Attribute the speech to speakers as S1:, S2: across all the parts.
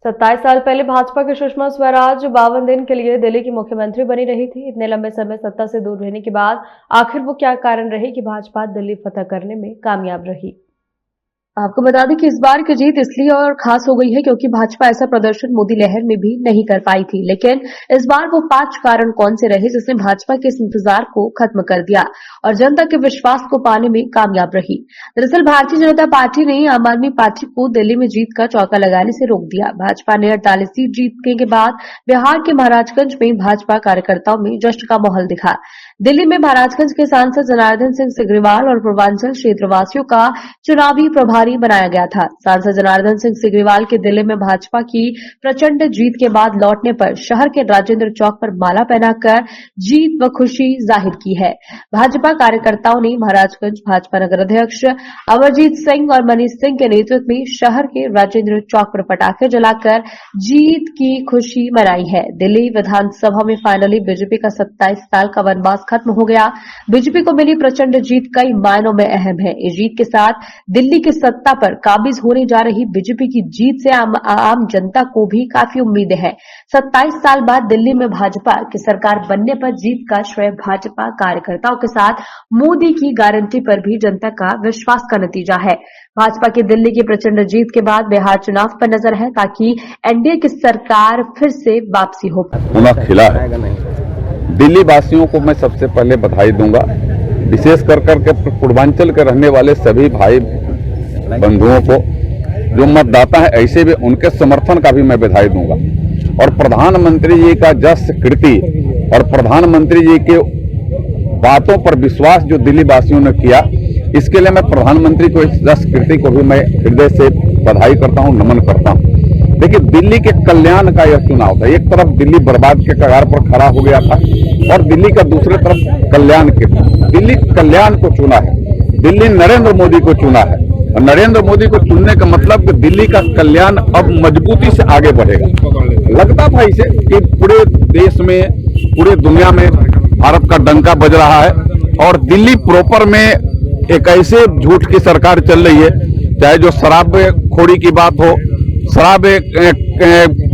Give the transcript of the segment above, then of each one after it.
S1: 27 साल पहले भाजपा की सुषमा स्वराज 52 दिन के लिए दिल्ली की मुख्यमंत्री बनी रही थी। इतने लंबे समय सत्ता से दूर रहने के बाद आखिर वो क्या कारण रही कि भाजपा दिल्ली फतह करने में कामयाब रही। आपको बता दें कि इस बार की जीत इसलिए और खास हो गई है क्योंकि भाजपा ऐसा प्रदर्शन मोदी लहर में भी नहीं कर पाई थी। लेकिन इस बार वो 5 कारण कौन से रहे जिसने भाजपा के इस इंतजार को खत्म कर दिया और जनता के विश्वास को पाने में कामयाब रही। दरअसल भारतीय जनता पार्टी ने आम आदमी पार्टी को दिल्ली में जीत का चौका लगाने से रोक दिया। भाजपा ने 48 सीट जीतने के बाद बिहार के महाराजगंज में भाजपा कार्यकर्ताओं में जश्न का माहौल दिखा। दिल्ली में महाराजगंज के सांसद जनार्दन सिंह सिग्रीवाल और पूर्वांचल क्षेत्रवासियों का चुनावी प्रभारी बनाया गया था। सांसद जनार्दन सिंह सिग्रीवाल के दिल्ली में भाजपा की प्रचंड जीत के बाद लौटने पर शहर के राजेंद्र चौक पर माला पहनाकर जीत व खुशी जाहिर की है। भाजपा कार्यकर्ताओं ने महाराजगंज भाजपा नगर अध्यक्ष अमरजीत सिंह और मनीष सिंह के नेतृत्व में शहर के राजेंद्र चौक पर पटाखे जलाकर जीत की खुशी मनाई है। दिल्ली विधानसभा में फाइनली बीजेपी का 27 साल का वनवास खत्म हो गया। बीजेपी को मिली प्रचंड जीत कई मायनों में अहम है। इस जीत के साथ दिल्ली की सत्ता पर काबिज होने जा रही बीजेपी की जीत से आम जनता को भी काफी उम्मीदें हैं। 27 साल बाद दिल्ली में भाजपा की सरकार बनने पर जीत का श्रेय भाजपा कार्यकर्ताओं के साथ मोदी की गारंटी पर भी जनता का विश्वास का नतीजा है। भाजपा की दिल्ली की प्रचंड जीत के बाद बिहार चुनाव पर नजर है ताकि एनडीए की सरकार फिर से वापसी हो पाए।
S2: दिल्ली वासियों को मैं सबसे पहले बधाई दूंगा, विशेष कर करके पूर्वांचल के रहने वाले सभी भाई बंधुओं को जो मतदाता है ऐसे भी उनके समर्थन का भी मैं बधाई दूंगा। और प्रधानमंत्री जी का जस कृति और प्रधानमंत्री जी के बातों पर विश्वास जो दिल्ली वासियों ने किया, इसके लिए मैं प्रधानमंत्री को इस जस कृति को भी मैं हृदय से बधाई करता हूं, नमन करता हूं। देखिए, दिल्ली के कल्याण का यह चुनाव था। एक तरफ दिल्ली बर्बाद के कगार पर खड़ा हो गया था और दिल्ली का दूसरे तरफ कल्याण के, दिल्ली कल्याण को चुना है। दिल्ली नरेंद्र मोदी को चुना है और नरेंद्र मोदी को चुनने का मतलब कि दिल्ली का कल्याण अब मजबूती से आगे बढ़ेगा। लगता था इसे कि पूरे देश में, पूरे दुनिया में भारत का डंका बज रहा है और दिल्ली प्रॉपर में एक ऐसे झूठ की सरकार चल रही है, चाहे जो शराब खोरी की बात हो, शराब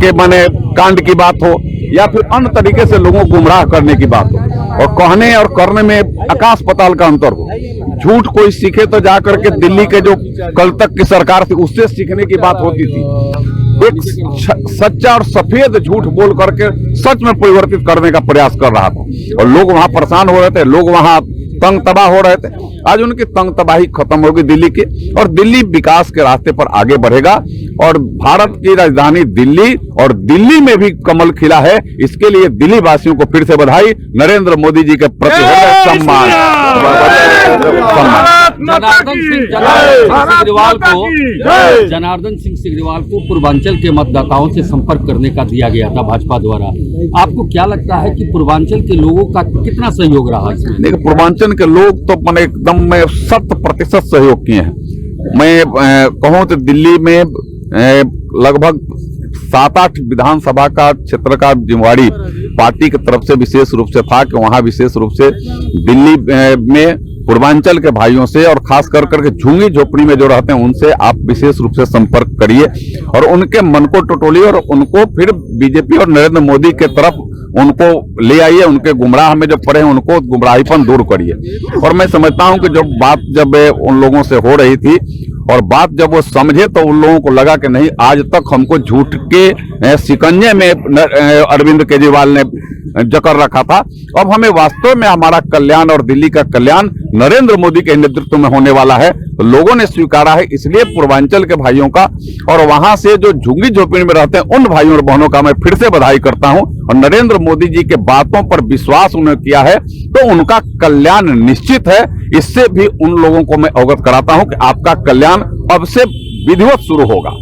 S2: के माने कांड की बात हो या फिर अन्य तरीके से लोगों को गुमराह करने की बात हो और कहने और करने में आकाश पाताल का अंतर हो। झूठ कोई सीखे तो जाकर के दिल्ली के जो कल तक की सरकार थी उससे सीखने की बात होती थी। एक सच्चा और सफेद झूठ बोल करके सच में परिवर्तित करने का प्रयास कर रहा था और लोग वहां परेशान हो रहे थे, लोग वहां तंग तबाह हो रहे थे। आज उनकी तंग तबाही खत्म होगी दिल्ली की और दिल्ली विकास के रास्ते पर आगे बढ़ेगा और भारत की राजधानी दिल्ली और दिल्ली में भी कमल खिला है। इसके लिए दिल्ली वासियों को फिर से बधाई, नरेंद्र मोदी जी के प्रति सम्मान।
S3: जनार्दन सिंह सिग्रीवाल को पूर्वांचल के मतदाताओं से संपर्क करने का दिया गया था भाजपा द्वारा। आपको क्या लगता है कि पूर्वांचल के लोगों का कितना सहयोग रहा इसमें?
S2: देखिए, पूर्वांचल के लोग तो मैंने एकदम में 100% सहयोग किए हैं। मैं कहूँ तो दिल्ली में लगभग 7-8 विधानसभा का क्षेत्र का जिम्मेवारी पार्टी की तरफ से विशेष रूप से था कि वहां विशेष रूप से दिल्ली में पूर्वांचल के भाइयों से और खास कर करके झुंगी झोपड़ी में जो रहते हैं उनसे आप विशेष रूप से संपर्क करिए और उनके मन को टटोलिए और उनको फिर बीजेपी और नरेंद्र मोदी के तरफ उनको ले आइए। उनके गुमराह में जो पड़े हैं उनको गुमराहीपन दूर करिए। और मैं समझता हूं कि जब उन लोगों से हो रही थी और बात जब वो समझे तो उन लोगों को लगा कि नहीं, आज तक हमको झूठ के शिकंजे में अरविंद केजरीवाल ने जकड़ रखा था। अब हमें वास्तव में हमारा कल्याण और दिल्ली का कल्याण नरेंद्र मोदी के नेतृत्व में होने वाला है। तो लोगों ने स्वीकारा है, इसलिए पूर्वांचल के भाइयों का और वहां से जो झुग्गी झोपड़ी में रहते हैं उन भाइयों और बहनों का मैं फिर से बधाई करता हूं और नरेंद्र मोदी जी के बातों पर विश्वास उन्होंने किया है तो उनका कल्याण निश्चित है। इससे भी उन लोगों को मैं अवगत कराता हूं कि आपका कल्याण अब से विधिवत शुरू होगा।